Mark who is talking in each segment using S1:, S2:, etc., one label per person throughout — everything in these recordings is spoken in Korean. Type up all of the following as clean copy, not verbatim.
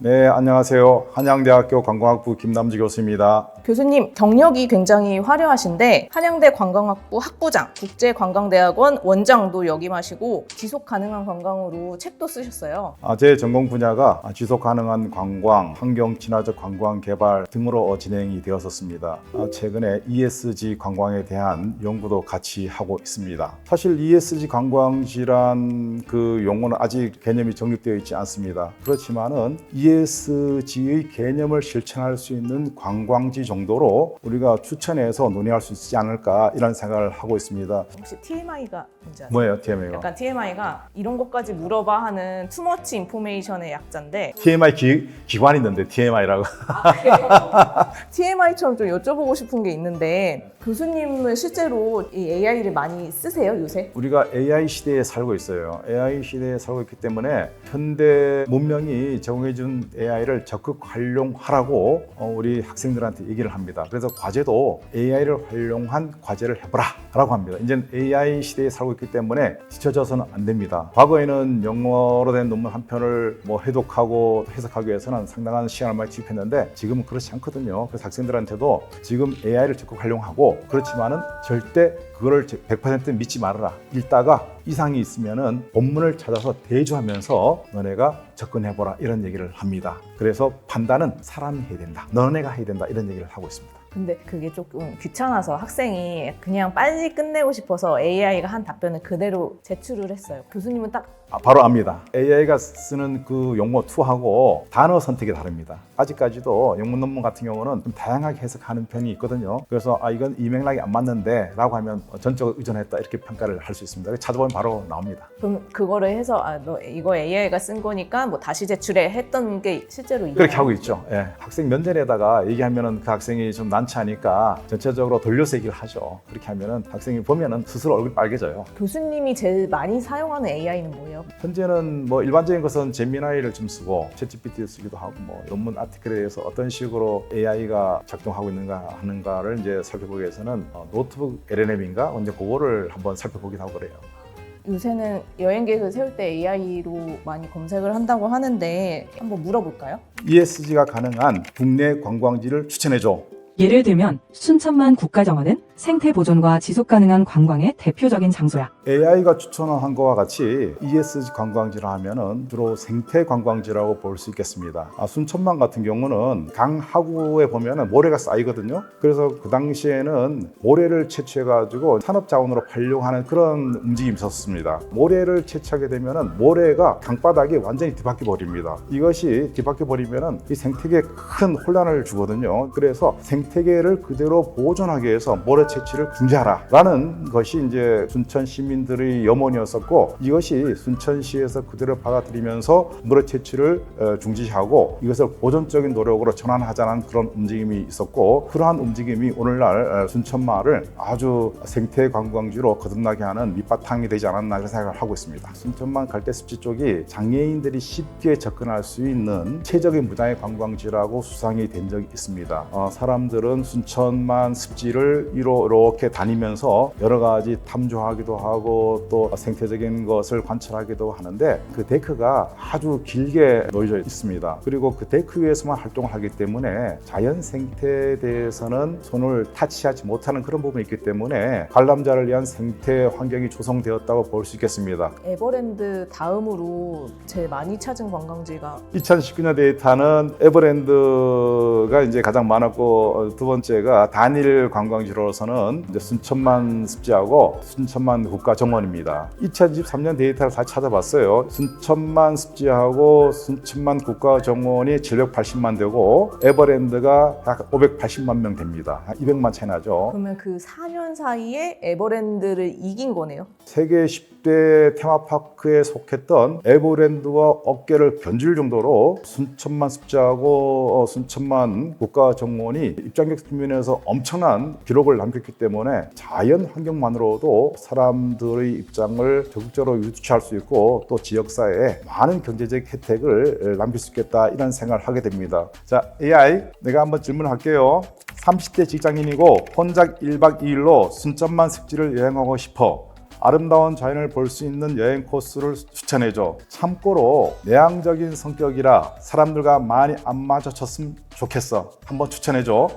S1: 네, 안녕하세요. 한양대학교 관광학부 김남주 교수입니다.
S2: 교수님 경력이 굉장히 화려하신데 한양대 관광학부 학부장, 국제관광대학원 원장도 역임하시고 지속가능한 관광으로 책도 쓰셨어요.
S1: 제 전공 분야가 지속가능한 관광, 환경친화적 관광 개발 등으로 진행이 되었었습니다. 최근에 ESG 관광에 대한 연구도 같이 하고 있습니다. 사실 ESG 관광지란 그 용어는 아직 개념이 정립되어 있지 않습니다. 그렇지만은 ESG의 개념을 실천할 수 있는 관광지 정도로 우리가 추천해서 논의할 수 있지 않을까 이런 생각을 하고 있습니다.
S2: 혹시 TMI가 뭔지 아세요?
S1: 뭐예요, TMI가?
S2: 약간 TMI가 이런 것까지 물어봐 하는 투머치 인포메이션의 약자인데
S1: TMI 기관이 있는데 TMI라고.
S2: TMI처럼 좀 여쭤보고 싶은 게 있는데 교수님은 실제로 이 AI를 많이 쓰세요, 요새?
S1: 우리가 AI 시대에 살고 있어요. AI 시대에 살고 있기 때문에 현대 문명이 제공해준 AI를 적극 활용하라고 우리 학생들한테 얘기를 합니다. 그래서 과제도 AI를 활용한 과제를 해보라 라고 합니다. 이제 AI 시대에 살고 있기 때문에 뒤처져서는 안 됩니다. 과거에는 영어로 된 논문 한 편을 해독하고 해석하기 위해서는 상당한 시간을 많이 투입했는데 지금은 그렇지 않거든요. 그래서 학생들한테도 지금 AI를 적극 활용하고 그렇지만은 절대 그거를 100% 믿지 말아라. 읽다가 이상이 있으면은 본문을 찾아서 대조하면서 너네가 접근해보라 이런 얘기를 합니다. 그래서 판단은 사람이 해야 된다. 너네가 해야 된다 이런 얘기를 하고 있습니다.
S2: 근데 그게 조금 귀찮아서 학생이 그냥 빨리 끝내고 싶어서 AI가 한 답변을 그대로 제출을 했어요. 교수님은 딱
S1: 바로 압니다. AI가 쓰는 그 용어 투하고 단어 선택이 다릅니다. 아직까지도 영문 논문 같은 경우는 좀 다양하게 해석하는 편이 있거든요. 그래서 이건 이 맥락이 안 맞는데 라고 하면 전적으로 의존했다 이렇게 평가를 할 수 있습니다. 찾아보면 바로 나옵니다.
S2: 그럼 그거를 해서 너 이거 AI가 쓴 거니까 뭐 다시 제출해 했던 게 실제로
S1: 그렇게 하고 있죠. 예. 학생 면전에다가 얘기하면은 그 학생이 좀 난처하니까 전체적으로 돌려서 얘기를 하죠. 그렇게 하면은 학생이 보면은 스스로 얼굴이 빨개져요.
S2: 교수님이 제일 많이 사용하는 AI는 뭐예요?
S1: 현재는 뭐 일반적인 것은 제미나이를 좀 쓰고 챗GPT를 쓰기도 하고 뭐 논문 아티클에 대해서 어떤 식으로 AI가 작동하고 있는가 하는가를 이제 살펴보기 위해서는 노트북 LLM인가 이제 그거를 한번 살펴보기도 하고 그래요.
S2: 요새는 여행 계획을 세울 때 AI로 많이 검색을 한다고 하는데 한번 물어볼까요?
S1: ESG가 가능한 국내 관광지를 추천해줘.
S3: 예를 들면 순천만 국가정원은 생태 보존과 지속 가능한 관광의 대표적인 장소야.
S1: AI가 추천한 것과 같이 ESG 관광지라 하면은 주로 생태 관광지라고 볼 수 있겠습니다. 순천만 같은 경우는 강 하구에 보면은 모래가 쌓이거든요. 그래서 그 당시에는 모래를 채취해가지고 산업자원으로 활용하는 그런 움직임이 있었습니다. 모래를 채취하게 되면은 모래가 강바닥에 완전히 뒤바뀌어 버립니다. 이것이 뒤바뀌어 버리면은 이 생태계에 큰 혼란을 주거든요. 그래서 생태계를 그대로 보존하기 위해서 모래 채취를 중지하라라는 것이 이제 순천 시민들의 염원이었었고 이것이 순천시에서 그대로 받아들이면서 모래 채취를 중지하고 이것을 보존적인 노력으로 전환하자는 그런 움직임이 있었고 그러한 움직임이 오늘날 순천마을을 아주 생태 관광지로 거듭나게 하는 밑바탕이 되지 않았나 이런 생각을 하고 있습니다. 순천만 갈대습지 쪽이 장애인들이 쉽게 접근할 수 있는 최적의 무장애 관광지라고 수상이 된 적이 있습니다. 사람들은 순천만 습지를 이렇게 다니면서 여러 가지 탐조하기도 하고 또 생태적인 것을 관찰하기도 하는데 그 데크가 아주 길게 놓여져 있습니다. 그리고 그 데크 위에서만 활동을 하기 때문에 자연 생태에 대해서는 손을 타치하지 못하는 그런 부분이 있기 때문에 관람자를 위한 생태 환경이 조성되었다고 볼 수 있겠습니다.
S2: 에버랜드 다음으로 제일 많이 찾은 관광지가
S1: 2019년 데이터는 에버랜드가 이제 가장 많았고 두 번째가 단일 관광지로서는 이제 순천만 습지하고 순천만 국가정원입니다. 2023년 데이터를 다시 찾아봤어요. 순천만 습지하고 순천만 국가정원이 780만 되고 에버랜드가 약 580만 명 됩니다. 200만 차이 나죠.
S2: 그러면 그 4년 사이에 에버랜드를 이긴 거네요?
S1: 세계 10대 테마파크에 속했던 에버랜드와 어깨를 견줄 정도로 순천만 습지하고 순천만 국가정원이 입장객 측면에서 엄청난 기록을 남겼기 때문에 자연 환경만으로도 사람들의 입장을 적극적으로 유치할 수 있고 또 지역사회에 많은 경제적 혜택을 남길 수 있겠다 이런 생각을 하게 됩니다. 자, AI 내가 한번 질문할게요. 30대 직장인이고 혼자 1박 2일로 순천만 습지를 여행하고 싶어. 아름다운 자연을 볼 수 있는 여행 코스를 추천해줘. 참고로 내향적인 성격이라 사람들과 많이 안 마주쳤으면 좋겠어. 한번 추천해줘.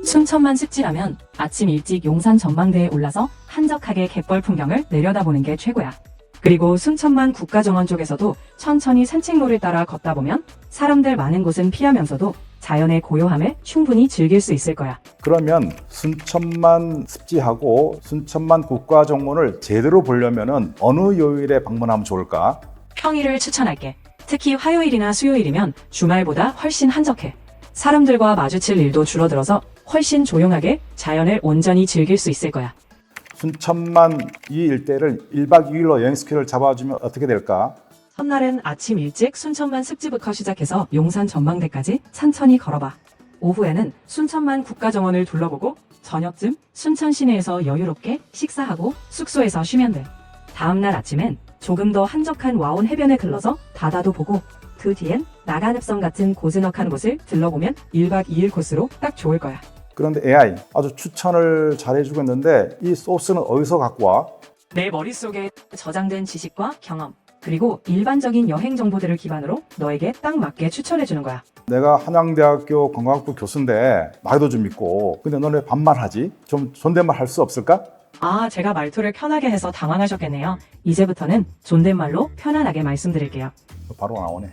S3: 순천만 습지라면 아침 일찍 용산 전망대에 올라서 한적하게 갯벌 풍경을 내려다보는 게 최고야. 그리고 순천만 국가정원 쪽에서도 천천히 산책로를 따라 걷다 보면 사람들 많은 곳은 피하면서도 자연의 고요함을 충분히 즐길 수 있을 거야.
S1: 그러면 순천만 습지하고 순천만 국가정원을 제대로 보려면 어느 요일에 방문하면 좋을까?
S3: 평일을 추천할게. 특히 화요일이나 수요일이면 주말보다 훨씬 한적해. 사람들과 마주칠 일도 줄어들어서 훨씬 조용하게 자연을 온전히 즐길 수 있을 거야.
S1: 순천만 이 일대를 1박 2일로 여행 스케줄을 잡아주면 어떻게 될까?
S3: 첫날은 아침 일찍 순천만 습지부터 시작해서 용산 전망대까지 천천히 걸어봐. 오후에는 순천만 국가정원을 둘러보고 저녁쯤 순천 시내에서 여유롭게 식사하고 숙소에서 쉬면 돼. 다음날 아침엔 조금 더 한적한 와온 해변에 들러서 바다도 보고 그 뒤엔 나간읍성 같은 고즈넉한 곳을 들러보면 1박 2일 코스로 딱 좋을 거야.
S1: 그런데 AI 아주 추천을 잘해주고 있는데 이 소스는 어디서 갖고 와?
S3: 내 머릿속에 저장된 지식과 경험, 그리고 일반적인 여행 정보들을 기반으로 너에게 딱 맞게 추천해주는 거야.
S1: 내가 한양대학교 관광학부 교수인데 말도 좀 있고 근데 너네 반말하지? 좀 존댓말 할 수 없을까?
S3: 아, 제가 말투를 편하게 해서 당황하셨겠네요. 이제부터는 존댓말로 편안하게 말씀드릴게요.
S1: 바로 나오네.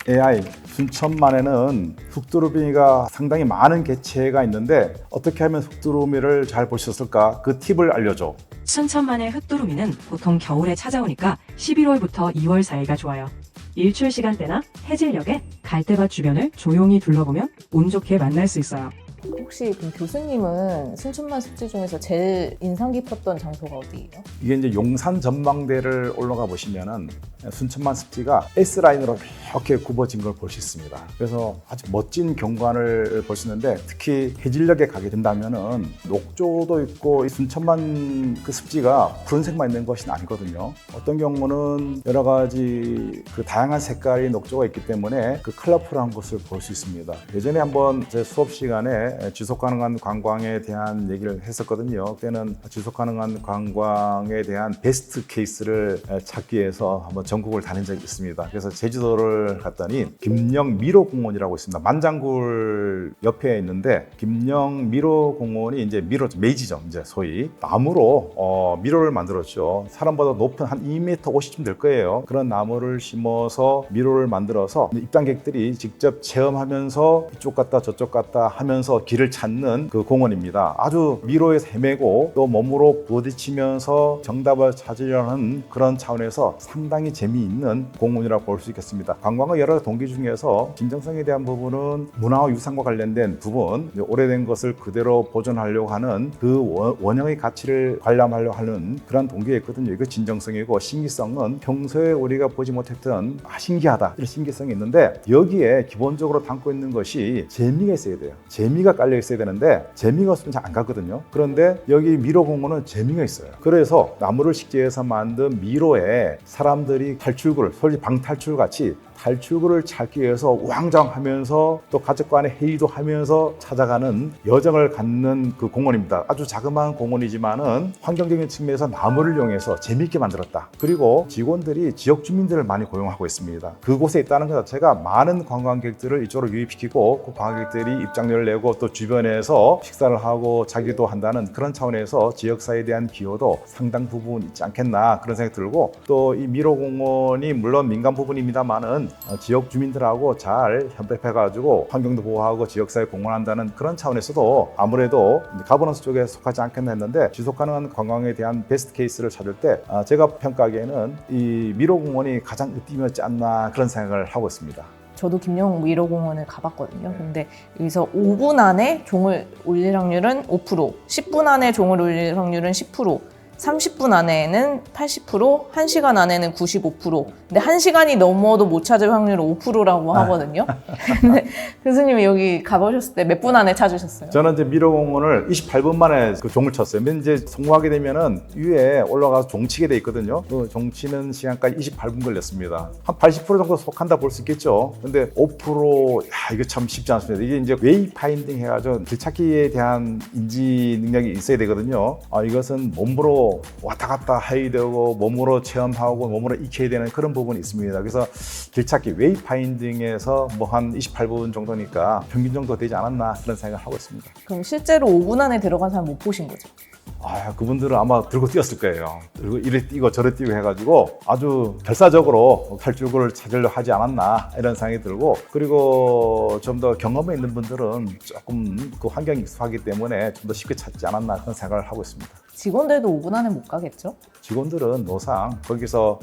S1: AI 순천만에는 흑두루미가 상당히 많은 개체가 있는데 어떻게 하면 흑두루미를 잘 볼 수 있을까? 그 팁을 알려줘.
S3: 순천만의 흑두루미는 보통 겨울에 찾아오니까 11월부터 2월 사이가 좋아요. 일출 시간대나 해질녘에 갈대밭 주변을 조용히 둘러보면 운 좋게 만날 수 있어요.
S2: 혹시 그럼 교수님은 순천만 습지 중에서 제일 인상 깊었던 장소가 어디예요?
S1: 이게 이제 용산 전망대를 올라가 보시면은 순천만 습지가 S라인으로 이렇게 굽어진 걸 볼 수 있습니다. 그래서 아주 멋진 경관을 볼 수 있는데 특히 해질녘에 가게 된다면은 녹조도 있고 이 순천만 그 습지가 푸른색만 있는 것이 아니거든요. 어떤 경우는 여러 가지 그 다양한 색깔의 녹조가 있기 때문에 그 컬러풀한 것을 볼 수 있습니다. 예전에 한번 제 수업 시간에 지속 가능한 관광에 대한 얘기를 했었거든요. 그때는 지속 가능한 관광에 대한 베스트 케이스를 찾기 위해서 한번 전국을 다닌 적이 있습니다. 그래서 제주도를 갔더니 김영 미로공원이라고 있습니다. 만장굴 옆에 있는데 김영 미로공원이 이제 메이지점 이제 소위 나무로 미로를 만들었죠. 사람보다 높은 한 2m 50쯤 될 거예요. 그런 나무를 심어서 미로를 만들어서 입장객들이 직접 체험하면서 이쪽 갔다 저쪽 갔다 하면서 길을 찾는 그 공원입니다. 아주 미로에서 헤매고 또 몸으로 부딪히면서 정답을 찾으려는 그런 차원에서 상당히 재미있는 공원이라고 볼 수 있겠습니다. 관광의 여러 동기 중에서 진정성에 대한 부분은 문화와 유산과 관련된 부분, 오래된 것을 그대로 보존하려고 하는 그 원형의 가치를 관람하려고 하는 그런 동기가 있거든요. 이거 진정성이고 신기성은 평소에 우리가 보지 못했던 신기하다 이런 신기성이 있는데 여기에 기본적으로 담고 있는 것이 재미가 있어야 돼요. 재미가 깔려 있어야 되는데 재미가 없으면 잘 안 가거든요. 그런데 여기 미로공원은 재미가 있어요. 그래서 나무를 식재해서 만든 미로에 사람들이 탈출구를 소위 방탈출 같이 탈출구를 찾기 위해서 우왕좌왕하면서 또 가족 간의 회의도 하면서 찾아가는 여정을 갖는 그 공원입니다. 아주 자그마한 공원이지만은 환경적인 측면에서 나무를 이용해서 재미있게 만들었다. 그리고 직원들이 지역 주민들을 많이 고용하고 있습니다. 그곳에 있다는 것 자체가 많은 관광객들을 이쪽으로 유입시키고 그 관광객들이 입장료를 내고 또 주변에서 식사를 하고 자기도 한다는 그런 차원에서 지역사회에 대한 기여도 상당 부분 있지 않겠나 그런 생각이 들고 또 이 미로공원이 물론 민간 부분입니다만은 지역 주민들하고 잘 협력해가지고 환경도 보호하고 지역사회 공헌한다는 그런 차원에서도 아무래도 가버넌스 쪽에 속하지 않겠나 했는데 지속 가능한 관광에 대한 베스트 케이스를 찾을 때 제가 평가하기에는 이 미로공원이 가장 으뜸이었지 않나 그런 생각을 하고 있습니다.
S2: 저도 김영 미로공원을 가봤거든요. 근데 여기서 5분 안에 종을 올릴 확률은 5%, 10분 안에 종을 올릴 확률은 10%, 30분 안에는 80%, 1시간 안에는 95%. 근데 1시간이 넘어도 못 찾을 확률은 5%라고 하거든요. 근데 교수님이 여기 가보셨을 때 몇 분 안에 찾으셨어요?
S1: 저는 이제 미로공원을 28분 만에 그 종을 쳤어요. 근데 이제 성공하게 되면은 위에 올라가서 종 치게 돼 있거든요. 그 종 치는 시간까지 28분 걸렸습니다. 한 80% 정도 속한다 볼 수 있겠죠. 근데 5%, 이거 참 쉽지 않습니다. 이게 이제 웨이파인딩 해가지고 길찾기에 대한 인지 능력이 있어야 되거든요. 이것은 몸으로 왔다 갔다 해야 되고 몸으로 체험하고 몸으로 익혀야 되는 그런 부분이 있습니다. 그래서 길찾기 웨이파인딩에서 뭐 한 28분 정도니까 평균 정도 되지 않았나 그런 생각을 하고 있습니다.
S2: 그럼 실제로 5분 안에 들어간 사람 못 보신 거죠?
S1: 그분들은 아마 들고 뛰었을 거예요. 들고 이래 뛰고 저래 뛰고 해가지고 아주 결사적으로 탈출구를 찾으려 하지 않았나 이런 생각이 들고, 그리고 좀 더 경험이 있는 분들은 조금 그 환경이 익숙하기 때문에 좀 더 쉽게 찾지 않았나 그런 생각을 하고 있습니다.
S2: 직원들도 5분 안에 못 가겠죠?
S1: 직원들은 노상 거기서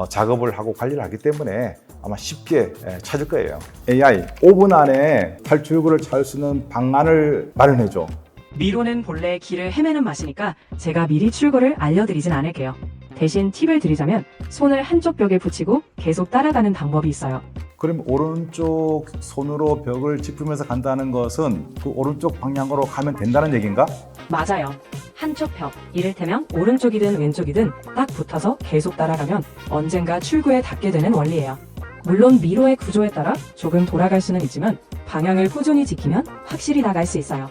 S1: 작업을 하고 관리를 하기 때문에 아마 쉽게 찾을 거예요. AI 5분 안에 탈출구를 찾을 수 있는 방안을 마련해줘.
S3: 미로는 본래 길을 헤매는 맛이니까 제가 미리 출구를 알려드리진 않을게요. 대신 팁을 드리자면 손을 한쪽 벽에 붙이고 계속 따라가는 방법이 있어요.
S1: 그럼 오른쪽 손으로 벽을 짚으면서 간다는 것은 그 오른쪽 방향으로 가면 된다는 얘기인가?
S3: 맞아요. 한쪽 벽, 이를테면 오른쪽이든 왼쪽이든 딱 붙어서 계속 따라가면 언젠가 출구에 닿게 되는 원리예요. 물론 미로의 구조에 따라 조금 돌아갈 수는 있지만 방향을 꾸준히 지키면 확실히 나갈 수 있어요.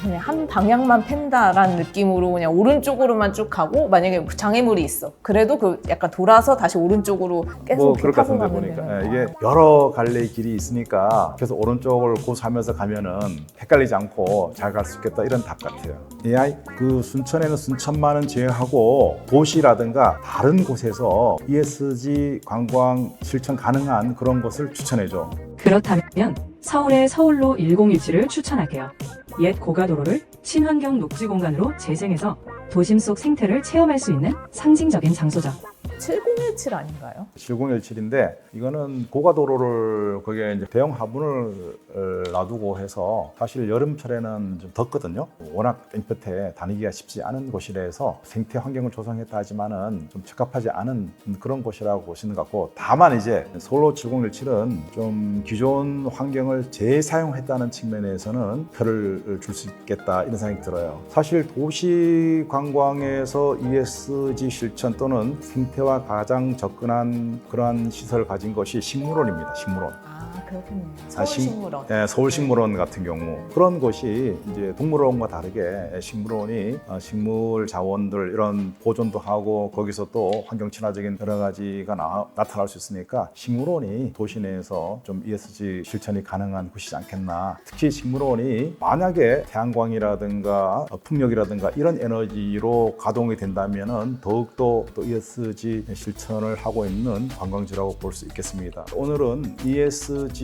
S2: 그냥 한 방향만 팬다라는 느낌으로 그냥 오른쪽으로만 쭉 가고, 만약에 장애물이 있어. 그래도 그 약간 돌아서 다시 오른쪽으로 계속
S1: 그럴 것
S2: 타고
S1: 같은데
S2: 가면
S1: 보니까
S2: 되는
S1: 이게 여러 갈래의 길이 있으니까 그래서 오른쪽을 고수하면서 가면은 헷갈리지 않고 잘 갈 수 있겠다 이런 답 같아요. AI 그 순천에는 순천만은 제외하고 도시라든가 다른 곳에서 ESG 관광 실천 가능한 그런 곳을 추천해줘.
S3: 그렇다면 서울의 서울로 1017을 추천할게요. 옛 고가도로를 친환경 녹지 공간으로 재생해서 도심 속 생태를 체험할 수 있는 상징적인 장소죠.
S2: 7017 아닌가요?
S1: 7017인데 이거는 고가도로를 거기에 이제 대형 화분을 놔두고 해서 사실 여름철에는 좀 덥거든요. 워낙 땡볕에 다니기가 쉽지 않은 곳이라서 생태 환경을 조성했다 하지만은 좀 적합하지 않은 그런 곳이라고 보시는 것 같고, 다만 이제 서울로 7017은 좀 기존 환경을 재사용했다는 측면에서는 표를 줄 수 있겠다 이런 생각이 들어요. 사실 도시 관광에서 ESG 실천 또는 생태와 가장 접근한 그러한 시설을 가진 것이 식물원입니다. 식물원.
S2: 그렇군요.
S1: 아,
S2: 서울식물원.
S1: 서울식물원 같은 경우 그런 곳이 이제 동물원과 다르게 식물원이 식물 자원들 이런 보존도 하고 거기서 또 환경 친화적인 여러 가지가 나타날 수 있으니까 식물원이 도시 내에서 좀 ESG 실천이 가능한 곳이지 않겠나. 특히 식물원이 만약에 태양광이라든가 풍력이라든가 이런 에너지로 가동이 된다면은 더욱더 또 ESG 실천을 하고 있는 관광지라고 볼 수 있겠습니다. 오늘은 ESG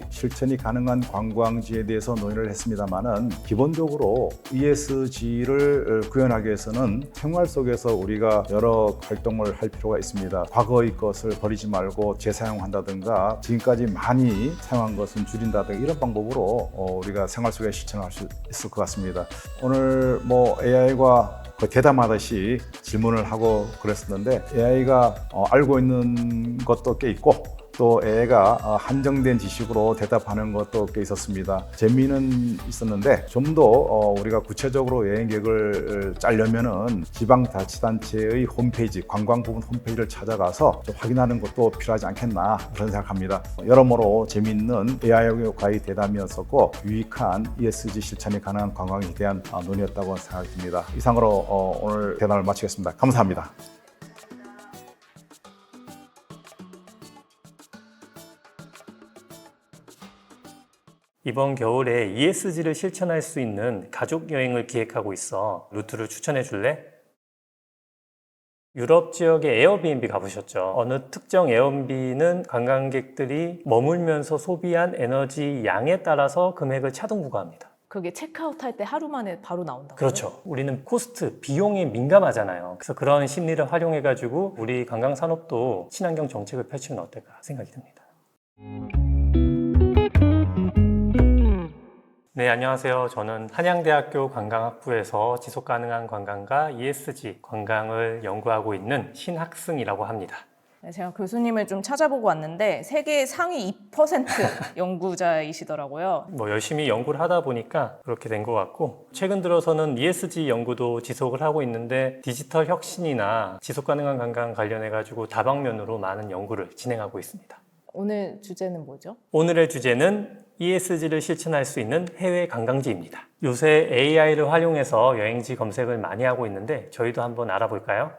S1: 실천이 가능한 관광지에 대해서 논의를 했습니다만은 기본적으로 ESG를 구현하기 위해서는 생활 속에서 우리가 여러 활동을 할 필요가 있습니다. 과거의 것을 버리지 말고 재사용한다든가 지금까지 많이 사용한 것은 줄인다든가 이런 방법으로 우리가 생활 속에 실천할 수 있을 것 같습니다. 오늘 AI과 대담하듯이 질문을 하고 그랬었는데 AI가 알고 있는 것도 꽤 있고 또 AI가 한정된 지식으로 대답하는 것도 꽤 있었습니다. 재미는 있었는데 좀 더 우리가 구체적으로 여행 계획을 짜려면은 지방자치단체의 홈페이지, 관광 부분 홈페이지를 찾아가서 좀 확인하는 것도 필요하지 않겠나 그런 생각합니다. 여러모로 재미있는 AI과의 대담이었었고 유익한 ESG 실천이 가능한 관광에 대한 논의였다고 생각이 듭니다. 이상으로 오늘 대담을 마치겠습니다. 감사합니다.
S4: 이번 겨울에 ESG를 실천할 수 있는 가족 여행을 기획하고 있어. 루트를 추천해 줄래? 유럽 지역의 에어비앤비 가보셨죠? 어느 특정 에어비앤비는 관광객들이 머물면서 소비한 에너지 양에 따라서 금액을 차등 부과합니다.
S2: 그게 체크아웃 할 때 하루 만에 바로 나온다고요?
S4: 그렇죠. 우리는 코스트, 비용에 민감하잖아요. 그래서 그런 심리를 활용해가지고 우리 관광산업도 친환경 정책을 펼치면 어떨까 생각이 듭니다. 네, 안녕하세요. 저는 한양대학교 관광학부에서 지속가능한 관광과 ESG 관광을 연구하고 있는 신학승이라고 합니다.
S2: 네, 제가 교수님을 좀 찾아보고 왔는데 세계 상위 2% 연구자이시더라고요.
S4: 열심히 연구를 하다 보니까 그렇게 된 것 같고, 최근 들어서는 ESG 연구도 지속을 하고 있는데 디지털 혁신이나 지속가능한 관광 관련해가지고 다방면으로 많은 연구를 진행하고 있습니다.
S2: 오늘 주제는 뭐죠?
S4: 오늘의 주제는 ESG를 실천할 수 있는 해외 관광지입니다. 요새 AI를 활용해서 여행지 검색을 많이 하고 있는데 저희도 한번 알아볼까요?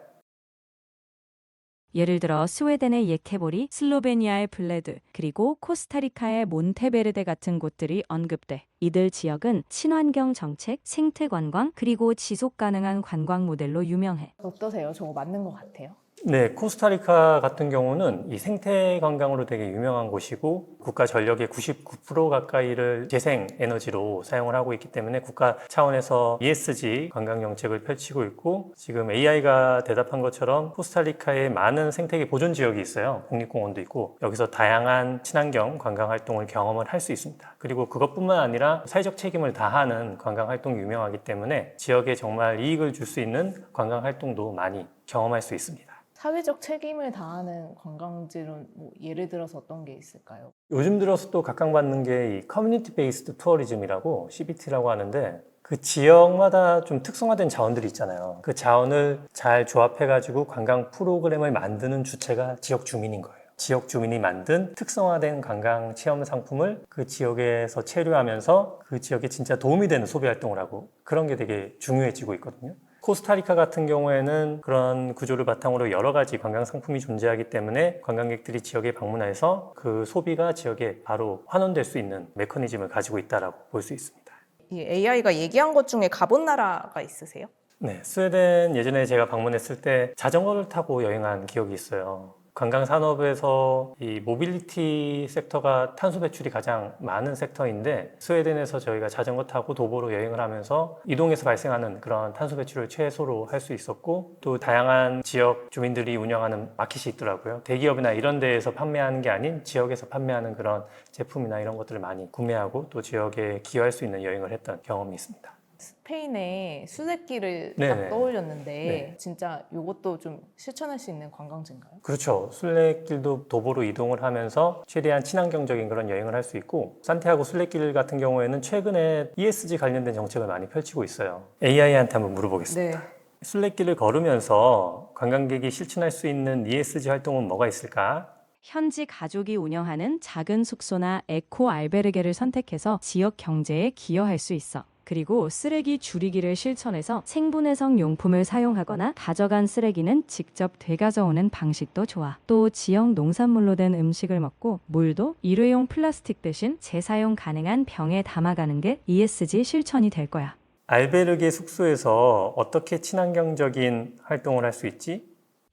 S3: 예를 들어 스웨덴의 예케보리, 슬로베니아의 블레드, 그리고 코스타리카의 몬테베르데 같은 곳들이 언급돼. 이들 지역은 친환경 정책, 생태 관광, 그리고 지속 가능한 관광 모델로 유명해.
S2: 어떠세요? 저거 맞는 것 같아요?
S4: 네, 코스타리카 같은 경우는 이 생태 관광으로 되게 유명한 곳이고 국가 전력의 99% 가까이를 재생 에너지로 사용을 하고 있기 때문에 국가 차원에서 ESG 관광 정책을 펼치고 있고, 지금 AI가 대답한 것처럼 코스타리카에 많은 생태계 보존 지역이 있어요. 국립공원도 있고 여기서 다양한 친환경 관광 활동을 경험을 할 수 있습니다. 그리고 그것뿐만 아니라 사회적 책임을 다하는 관광 활동이 유명하기 때문에 지역에 정말 이익을 줄 수 있는 관광 활동도 많이 경험할 수 있습니다.
S2: 사회적 책임을 다하는 관광지는 예를 들어서 어떤 게 있을까요?
S4: 요즘 들어서 또 각광받는 게 이 커뮤니티 베이스드 투어리즘이라고 CBT라고 하는데, 그 지역마다 좀 특성화된 자원들이 있잖아요. 그 자원을 잘 조합해가지고 관광 프로그램을 만드는 주체가 지역 주민인 거예요. 지역 주민이 만든 특성화된 관광 체험 상품을 그 지역에서 체류하면서 그 지역에 진짜 도움이 되는 소비 활동을 하고, 그런 게 되게 중요해지고 있거든요. 코스타리카 같은 경우에는 그런 구조를 바탕으로 여러 가지 관광 상품이 존재하기 때문에 관광객들이 지역에 방문해서 그 소비가 지역에 바로 환원될 수 있는 메커니즘을 가지고 있다고 볼 수 있습니다.
S2: 이 AI가 얘기한 것 중에 가본 나라가 있으세요?
S4: 네, 스웨덴 예전에 제가 방문했을 때 자전거를 타고 여행한 기억이 있어요. 관광 산업에서 이 모빌리티 섹터가 탄소 배출이 가장 많은 섹터인데, 스웨덴에서 저희가 자전거 타고 도보로 여행을 하면서 이동에서 발생하는 그런 탄소 배출을 최소로 할 수 있었고, 또 다양한 지역 주민들이 운영하는 마켓이 있더라고요. 대기업이나 이런 데에서 판매하는 게 아닌 지역에서 판매하는 그런 제품이나 이런 것들을 많이 구매하고 또 지역에 기여할 수 있는 여행을 했던 경험이 있습니다.
S2: 스페인의 순례길을
S4: 네네.
S2: 딱 떠올렸는데
S4: 네.
S2: 진짜 이것도 좀 실천할 수 있는 관광지인가요?
S4: 그렇죠. 순례길도 도보로 이동을 하면서 최대한 친환경적인 그런 여행을 할 수 있고, 산티아고 순례길 같은 경우에는 최근에 ESG 관련된 정책을 많이 펼치고 있어요. AI한테 한번 물어보겠습니다.
S2: 네.
S4: 순례길을 걸으면서 관광객이 실천할 수 있는 ESG 활동은 뭐가 있을까?
S3: 현지 가족이 운영하는 작은 숙소나 에코 알베르게를 선택해서 지역 경제에 기여할 수 있어. 그리고 쓰레기 줄이기를 실천해서 생분해성 용품을 사용하거나 가져간 쓰레기는 직접 되가져오는 방식도 좋아. 또 지역 농산물로 된 음식을 먹고 물도 일회용 플라스틱 대신 재사용 가능한 병에 담아가는 게 ESG 실천이 될 거야.
S4: 알베르게 숙소에서 어떻게 친환경적인 활동을 할 수 있지?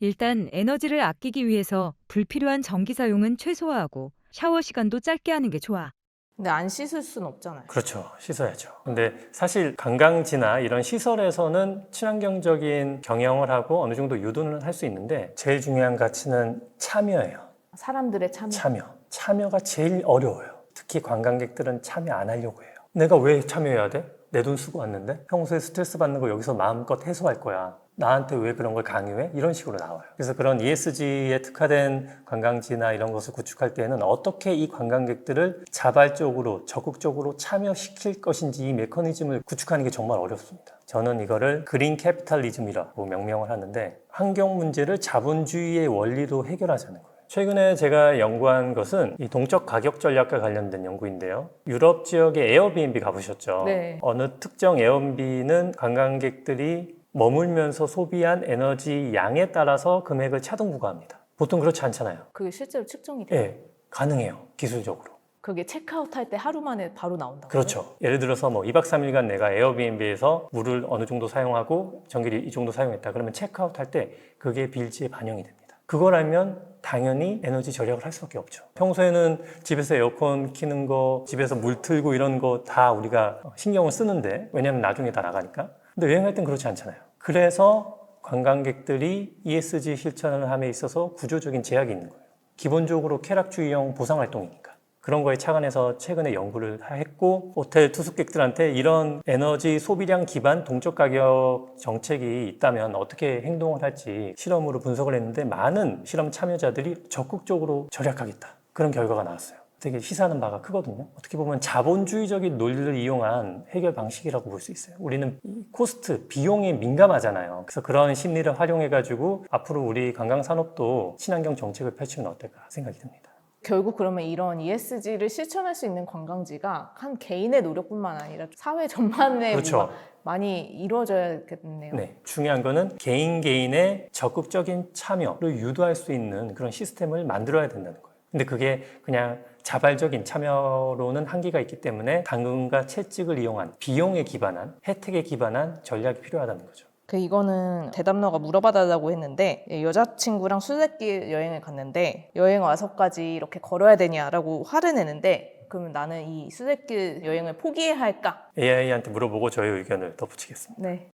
S5: 일단 에너지를 아끼기 위해서 불필요한 전기 사용은 최소화하고 샤워 시간도 짧게 하는 게 좋아.
S2: 근데 안 씻을 수는 없잖아요.
S4: 그렇죠. 씻어야죠. 근데 사실 관광지나 이런 시설에서는 친환경적인 경영을 하고 어느 정도 유도는 할 수 있는데, 제일 중요한 가치는 참여예요.
S2: 사람들의 참여.
S4: 참여가 제일 어려워요. 특히 관광객들은 참여 안 하려고 해요. 내가 왜 참여해야 돼? 내 돈 쓰고 왔는데? 평소에 스트레스 받는 거 여기서 마음껏 해소할 거야. 나한테 왜 그런 걸 강요해? 이런 식으로 나와요. 그래서 그런 ESG에 특화된 관광지나 이런 것을 구축할 때는 어떻게 이 관광객들을 자발적으로 적극적으로 참여시킬 것인지 이 메커니즘을 구축하는 게 정말 어렵습니다. 저는 이거를 그린 캐피탈리즘이라고 명명을 하는데, 환경 문제를 자본주의의 원리로 해결하자는 거예요. 최근에 제가 연구한 것은 이 동적 가격 전략과 관련된 연구인데요. 유럽 지역의 에어비앤비 가보셨죠?
S2: 네.
S4: 어느 특정 에어비앤비는 관광객들이 머물면서 소비한 에너지 양에 따라서 금액을 차등 부과합니다. 보통 그렇지 않잖아요.
S2: 그게 실제로 측정이 돼요?
S4: 예, 가능해요. 기술적으로.
S2: 그게 체크아웃 할 때 하루 만에 바로 나온다고요?
S4: 그렇죠. 예를 들어서 2박 3일간 내가 에어비앤비에서 물을 어느 정도 사용하고 전기를 이 정도 사용했다. 그러면 체크아웃 할 때 그게 빌지에 반영이 됩니다. 그걸 알면 당연히 에너지 절약을 할 수밖에 없죠. 평소에는 집에서 에어컨 켜는 거, 집에서 물 틀고 이런 거 다 우리가 신경을 쓰는데, 왜냐면 나중에 다 나가니까. 근데 여행할 땐 그렇지 않잖아요. 그래서 관광객들이 ESG 실천을 함에 있어서 구조적인 제약이 있는 거예요. 기본적으로 쾌락주의형 보상활동이니까. 그런 거에 착안해서 최근에 연구를 했고 호텔 투숙객들한테 이런 에너지 소비량 기반 동적 가격 정책이 있다면 어떻게 행동을 할지 실험으로 분석을 했는데 많은 실험 참여자들이 적극적으로 절약하겠다. 그런 결과가 나왔어요. 되게 시사하는 바가 크거든요. 어떻게 보면 자본주의적인 논리를 이용한 해결 방식이라고 볼 수 있어요. 우리는 코스트, 비용에 민감하잖아요. 그래서 그런 심리를 활용해가지고 앞으로 우리 관광산업도 친환경 정책을 펼치면 어떨까 생각이 듭니다.
S2: 결국 그러면 이런 ESG를 실천할 수 있는 관광지가 한 개인의 노력뿐만 아니라 사회 전반에
S4: 그렇죠.
S2: 뭔가 많이 이루어져야겠네요.
S4: 네, 중요한 거는 개인의 적극적인 참여를 유도할 수 있는 그런 시스템을 만들어야 된다는 거예요. 근데 그게 그냥 자발적인 참여로는 한계가 있기 때문에 당근과 채찍을 이용한 비용에 기반한 혜택에 기반한 전략이 필요하다는 거죠.
S2: 이거는 대담러가 물어봐달라고 했는데 여자친구랑 순례길 여행을 갔는데 여행 와서까지 이렇게 걸어야 되냐라고 화를 내는데 그러면 나는 이 순례길 여행을 포기해야 할까?
S4: AI한테 물어보고 저의 의견을 덧붙이겠습니다.
S2: 네.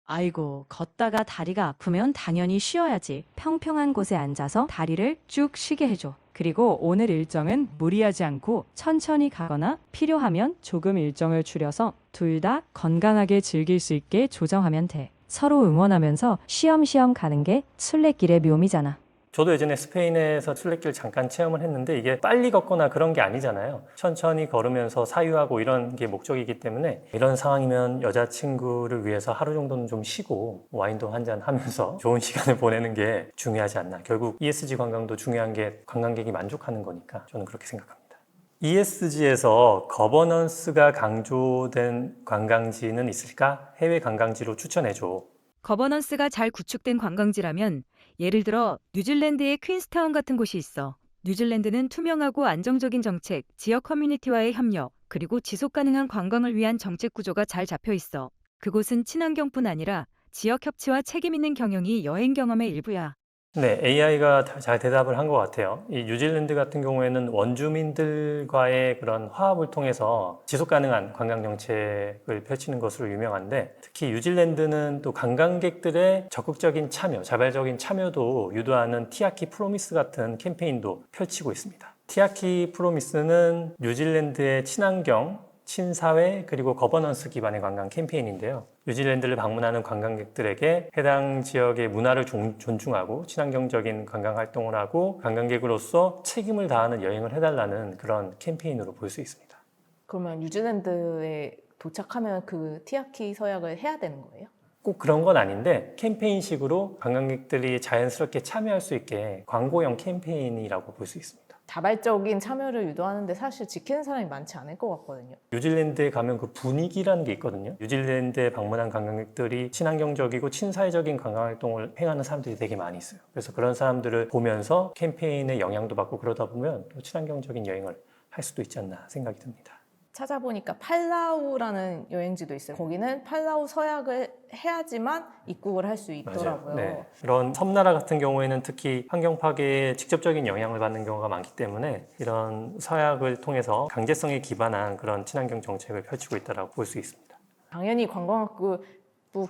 S3: 아이고, 걷다가 다리가 아프면 당연히 쉬어야지. 평평한 곳에 앉아서 다리를 쭉 쉬게 해줘. 그리고 오늘 일정은 무리하지 않고 천천히 가거나 필요하면 조금 일정을 줄여서 둘 다 건강하게 즐길 수 있게 조정하면 돼. 서로 응원하면서 쉬엄쉬엄 가는 게 순례길의 묘미잖아.
S4: 저도 예전에 스페인에서 순례길 잠깐 체험을 했는데 이게 빨리 걷거나 그런 게 아니잖아요. 천천히 걸으면서 사유하고 이런 게 목적이기 때문에 이런 상황이면 여자친구를 위해서 하루 정도는 좀 쉬고 와인도 한잔 하면서 좋은 시간을 보내는 게 중요하지 않나. 결국 ESG 관광도 중요한 게 관광객이 만족하는 거니까 저는 그렇게 생각합니다. ESG에서 거버넌스가 강조된 관광지는 있을까? 해외 관광지로 추천해줘.
S5: 거버넌스가 잘 구축된 관광지라면 예를 들어 뉴질랜드의 퀸스타운 같은 곳이 있어. 뉴질랜드는 투명하고 안정적인 정책, 지역 커뮤니티와의 협력, 그리고 지속 가능한 관광을 위한 정책 구조가 잘 잡혀 있어. 그곳은 친환경뿐 아니라 지역 협치와 책임 있는 경영이 여행 경험의 일부야.
S4: 네, AI가 잘 대답을 한 것 같아요. 이 뉴질랜드 같은 경우에는 원주민들과의 그런 화합을 통해서 지속 가능한 관광 정책을 펼치는 것으로 유명한데 특히 뉴질랜드는 또 관광객들의 적극적인 참여, 자발적인 참여도 유도하는 티아키 프로미스 같은 캠페인도 펼치고 있습니다. 티아키 프로미스는 뉴질랜드의 친환경, 친사회 그리고 거버넌스 기반의 관광 캠페인인데요. 뉴질랜드를 방문하는 관광객들에게 해당 지역의 문화를 존중하고 친환경적인 관광 활동을 하고 관광객으로서 책임을 다하는 여행을 해달라는 그런 캠페인으로 볼 수 있습니다.
S2: 그러면 뉴질랜드에 도착하면 그 티아키 서약을 해야 되는 거예요?
S4: 꼭 그런 건 아닌데 캠페인식으로 관광객들이 자연스럽게 참여할 수 있게 광고형 캠페인이라고 볼 수 있습니다.
S2: 자발적인 참여를 유도하는데 사실 지키는 사람이 많지 않을 것 같거든요.
S4: 뉴질랜드에 가면 그 분위기라는 게 있거든요. 뉴질랜드에 방문한 관광객들이 친환경적이고 친사회적인 관광활동을 행하는 사람들이 되게 많이 있어요. 그래서 그런 사람들을 보면서 캠페인의 영향도 받고 그러다 보면 또 친환경적인 여행을 할 수도 있지 않나 생각이 듭니다.
S2: 찾아보니까 팔라우라는 여행지도 있어요. 거기는 팔라우 서약을 해야지만 입국을 할 수 있더라고요.
S4: 네. 이런 섬나라 같은 경우에는 특히 환경 파괴에 직접적인 영향을 받는 경우가 많기 때문에 이런 서약을 통해서 강제성에 기반한 그런 친환경 정책을 펼치고 있다고 볼 수 있습니다. 당연히
S2: 관광학부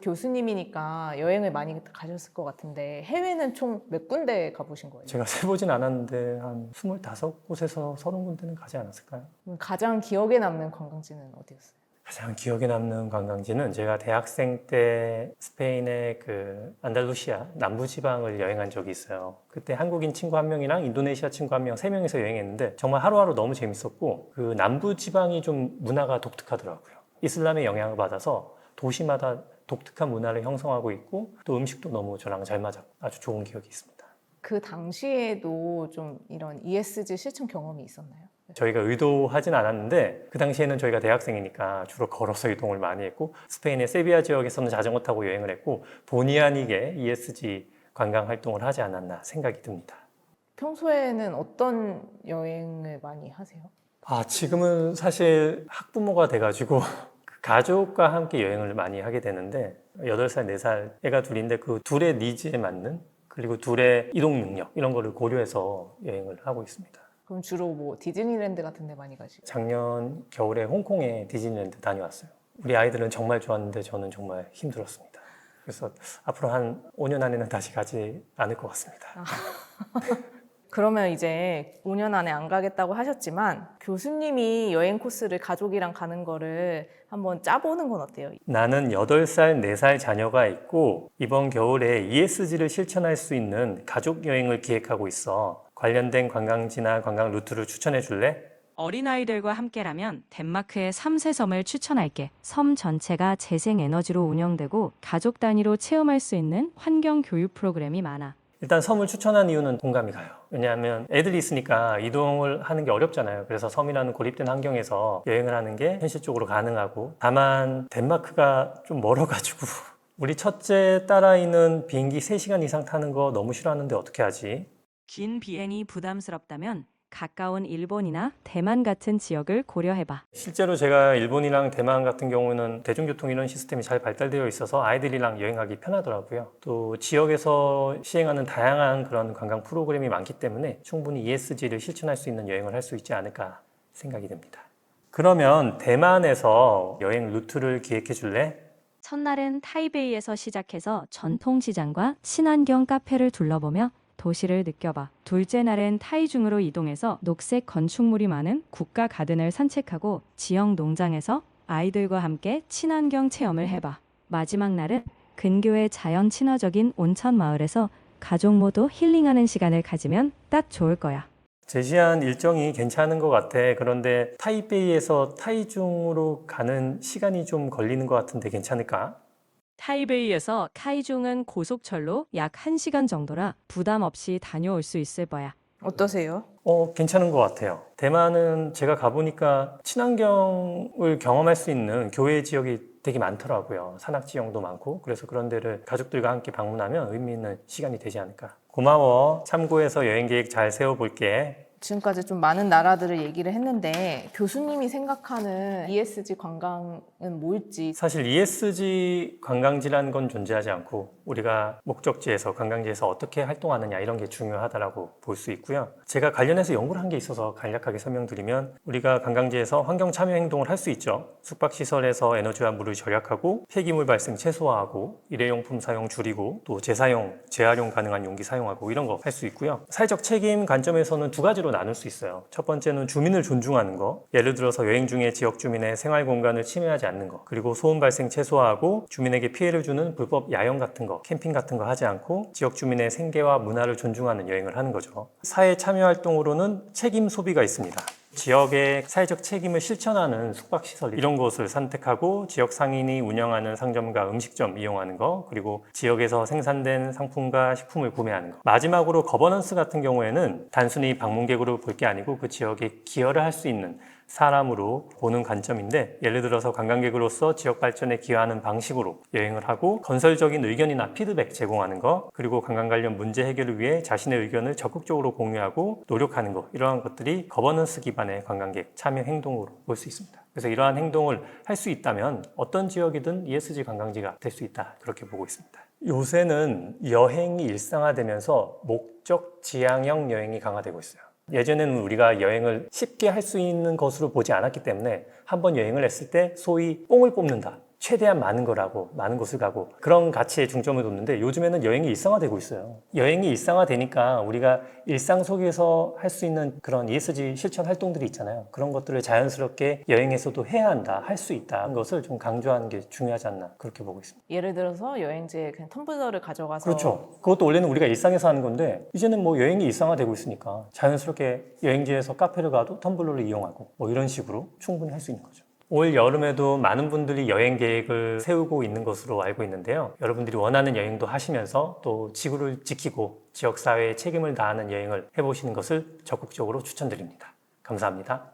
S2: 교수님이니까 여행을 많이 가셨을 것 같은데 해외는 총 몇 군데 가보신 거예요?
S4: 제가 세보진 않았는데 한 25곳에서 30군데는 가지 않았을까요?
S2: 가장 기억에 남는 관광지는 어디였어요?
S4: 가장 기억에 남는 관광지는 제가 대학생 때 스페인의 그 안달루시아 남부지방을 여행한 적이 있어요. 그때 한국인 친구 한 명이랑 인도네시아 친구 한 명, 3명이서 여행했는데 정말 하루하루 너무 재밌었고 그 남부지방이 좀 문화가 독특하더라고요. 이슬람의 영향을 받아서 도시마다 독특한 문화를 형성하고 있고 또 음식도 너무 저랑 잘 맞았고 아주 좋은 기억이 있습니다.
S2: 그 당시에도 좀 이런 ESG 실천 경험이 있었나요?
S4: 저희가 의도하진 않았는데 그 당시에는 저희가 대학생이니까 주로 걸어서 이동을 많이 했고 스페인의 세비야 지역에서는 자전거 타고 여행을 했고 본의 아니게 ESG 관광 활동을 하지 않았나 생각이 듭니다.
S2: 평소에는 어떤 여행을 많이 하세요?
S4: 지금은 사실 학부모가 돼가지고 가족과 함께 여행을 많이 하게 되는데 8살, 4살 애가 둘인데 그 둘의 니즈에 맞는 그리고 둘의 이동 능력 이런 거를 고려해서 여행을 하고 있습니다.
S2: 그럼 주로 뭐 디즈니랜드 같은 데 많이 가시고?
S4: 작년 겨울에 홍콩에 디즈니랜드 다녀왔어요. 우리 아이들은 정말 좋았는데 저는 정말 힘들었습니다. 그래서 앞으로 한 5년 안에는 다시 가지 않을 것 같습니다.
S2: 그러면 이제 5년 안에 안 가겠다고 하셨지만 교수님이 여행 코스를 가족이랑 가는 거를 한번 짜보는 건 어때요?
S4: 나는 8살, 4살 자녀가 있고 이번 겨울에 ESG를 실천할 수 있는 가족 여행을 기획하고 있어. 관련된 관광지나 관광 루트를 추천해 줄래?
S3: 어린아이들과 함께라면 덴마크의 3세 섬을 추천할게. 섬 전체가 재생에너지로 운영되고 가족 단위로 체험할 수 있는 환경 교육 프로그램이 많아.
S4: 일단 섬을 추천한 이유는 공감이 가요. 왜냐하면 애들이 있으니까 이동을 하는 게 어렵잖아요. 그래서 섬이라는 고립된 환경에서 여행을 하는 게 현실적으로 가능하고, 다만 덴마크가 좀 멀어가지고 우리 첫째 딸아이는 비행기 3시간 이상 타는 거 너무 싫어하는데 어떻게 하지?
S3: 긴 비행이 부담스럽다면 가까운 일본이나 대만 같은 지역을 고려해봐.
S4: 실제로 제가 일본이랑 대만 같은 경우는 대중교통 이런 시스템이 잘 발달되어 있어서 아이들이랑 여행하기 편하더라고요. 또 지역에서 시행하는 다양한 그런 관광 프로그램이 많기 때문에 충분히 ESG를 실천할 수 있는 여행을 할 수 있지 않을까 생각이 듭니다. 그러면 대만에서 여행 루트를 기획해 줄래?
S3: 첫날은 타이베이에서 시작해서 전통시장과 친환경 카페를 둘러보며 도시를 느껴봐. 둘째 날은 타이중으로 이동해서 녹색 건축물이 많은 국가 가든을 산책하고 지역 농장에서 아이들과 함께 친환경 체험을 해봐. 마지막 날은 근교의 자연 친화적인 온천 마을에서 가족 모두 힐링하는 시간을 가지면 딱 좋을 거야.
S4: 제시한 일정이 괜찮은 것 같아. 그런데 타이베이에서 타이중으로 가는 시간이 좀 걸리는 것 같은데 괜찮을까?
S3: 타이베이에서 카이중은 고속철로 약 1시간 정도라 부담 없이 다녀올 수 있을 거야.
S2: 어떠세요?
S4: 괜찮은 것 같아요. 대만은 제가 가보니까 친환경을 경험할 수 있는 교외 지역이 되게 많더라고요. 산악지형도 많고. 그래서 그런 데를 가족들과 함께 방문하면 의미 있는 시간이 되지 않을까. 고마워. 참고해서 여행 계획 잘 세워볼게.
S2: 지금까지 좀 많은 나라들을 얘기를 했는데 교수님이 생각하는 ESG 관광은 뭘지
S4: 사실 ESG 관광지라는 건 존재하지 않고 우리가 목적지에서 관광지에서 어떻게 활동하느냐 이런 게 중요하다고 볼 수 있고요. 제가 관련해서 연구를 한 게 있어서 간략하게 설명드리면 우리가 관광지에서 환경 참여 행동을 할 수 있죠. 숙박시설에서 에너지와 물을 절약하고 폐기물 발생 최소화하고 일회용품 사용 줄이고 또 재사용, 재활용 가능한 용기 사용하고 이런 거 할 수 있고요. 사회적 책임 관점에서는 두 가지로 나눌 수 있어요. 첫 번째는 주민을 존중하는 거. 예를 들어서 여행 중에 지역 주민의 생활 공간을 침해하지 않는 거. 그리고 소음 발생 최소화하고 주민에게 피해를 주는 불법 야영 같은 거, 캠핑 같은 거 하지 않고 지역 주민의 생계와 문화를 존중하는 여행을 하는 거죠. 사회 참여 활동으로는 책임 소비가 있습니다. 지역의 사회적 책임을 실천하는 숙박시설 이런 곳을 선택하고 지역 상인이 운영하는 상점과 음식점 이용하는 거, 그리고 지역에서 생산된 상품과 식품을 구매하는 거. 마지막으로 거버넌스 같은 경우에는 단순히 방문객으로 볼 게 아니고 그 지역에 기여를 할 수 있는 사람으로 보는 관점인데, 예를 들어서 관광객으로서 지역 발전에 기여하는 방식으로 여행을 하고 건설적인 의견이나 피드백 제공하는 거, 그리고 관광 관련 문제 해결을 위해 자신의 의견을 적극적으로 공유하고 노력하는 거, 이러한 것들이 거버넌스 기반의 관광객 참여 행동으로 볼 수 있습니다. 그래서 이러한 행동을 할 수 있다면 어떤 지역이든 ESG 관광지가 될 수 있다, 그렇게 보고 있습니다. 요새는 여행이 일상화되면서 목적 지향형 여행이 강화되고 있어요. 예전에는 우리가 여행을 쉽게 할 수 있는 것으로 보지 않았기 때문에 한번 여행을 했을 때 소위 뽕을 뽑는다, 최대한 많은 거라고, 많은 곳을 가고 그런 가치에 중점을 뒀는데 요즘에는 여행이 일상화되고 있어요. 여행이 일상화되니까 우리가 일상 속에서 할 수 있는 그런 ESG 실천 활동들이 있잖아요. 그런 것들을 자연스럽게 여행에서도 해야 한다, 할 수 있다 하는 것을 좀 강조하는 게 중요하지 않나, 그렇게 보고 있습니다.
S2: 예를 들어서 여행지에 그냥 텀블러를 가져가서
S4: 그렇죠. 그것도 원래는 우리가 일상에서 하는 건데 이제는 뭐 여행이 일상화되고 있으니까 자연스럽게 여행지에서 카페를 가도 텀블러를 이용하고 뭐 이런 식으로 충분히 할 수 있는 거죠. 올 여름에도 많은 분들이 여행 계획을 세우고 있는 것으로 알고 있는데요. 여러분들이 원하는 여행도 하시면서 또 지구를 지키고 지역사회에 책임을 다하는 여행을 해보시는 것을 적극적으로 추천드립니다. 감사합니다.